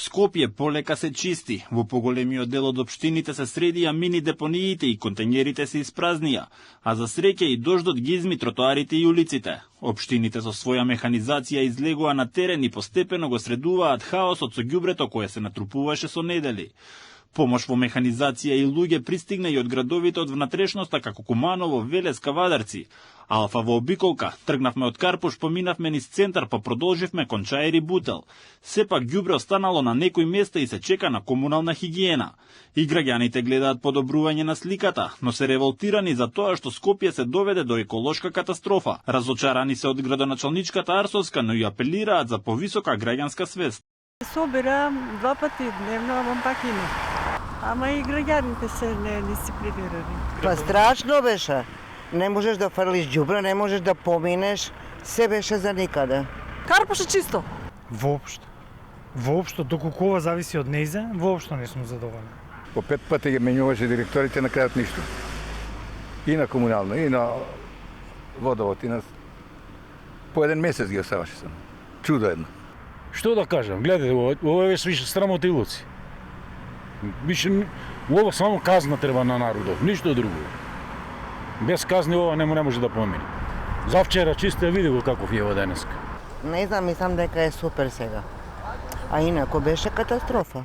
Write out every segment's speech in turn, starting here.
Скопје полека се чисти. Во поголемиот дел од општините се средија мини депониите и контењерите се испразнија, а за среќа и дождот ги изми тротоарите и улиците. Општините со своја механизација излегува на терен и постепено го средуваат хаосот со ѓубрето кое се натрупуваше со недели. Помош во механизација и луѓе пристигна и од градовите од внатрешноста како Куманово, Велес, Кавадарци. Алфа во обиколка, тргнавме од Карпуш, поминавме низ центар, па продолживме кон Чаир и Бутел. Сепак ѓубре останало на некои места и се чека на комунална хигиена. И граѓаните гледаат подобрување на сликата, но се револтирани за тоа што Скопје се доведе до еколошка катастрофа. Разочарани се од градоначалничката Арсовска, но и апелираат за повисока граѓанска свест. Собирам 2 пати дневно, ама пак има. Ама и граѓаните се недисциплинирани. Па страшно беше. Не можеш да фрлиш ѓубре, не можеш да поминеш, се беше за никаде. Карпуш е чисто. Воопшто, доколку ова зависи од нејзе, воопшто не сум задоволен. По 5 пати ги менуваше директорите, на крајот ништо. И на комунално, и на водовод, и на... По 1 месец ги оставаше само. Чудо едно. Што да кажам, гледате, ова е више срамота и луци. Више, ова само казна треба на народот, ништо друго. Без казни ова не може да помине. Завчера чисто ја види го каков е ова денеска. Не знам, мислам дека е супер сега. А инако беше катастрофа.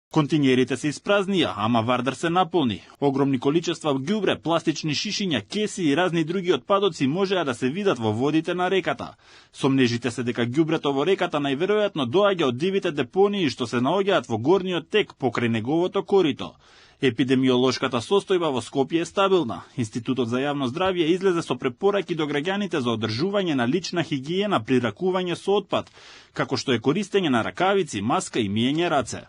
Контињерите се испразнија, ама Вардар се наполни. Огромни количества ѓубре, пластични шишиња, кеси и разни други отпадоци можеа да се видат во водите на реката. Сомнежите се дека ѓубрето во реката најверојатно доаѓа од дивите депонии што се наоѓаат во горниот тек покрај неговото корито. Епидемиолошката состојба во Скопје е стабилна. Институтот за јавно здравје излезе со препораки до граѓаните за одржување на лична хигиена при ракување со отпад, како што е користење на ракавици, маска и миење раце.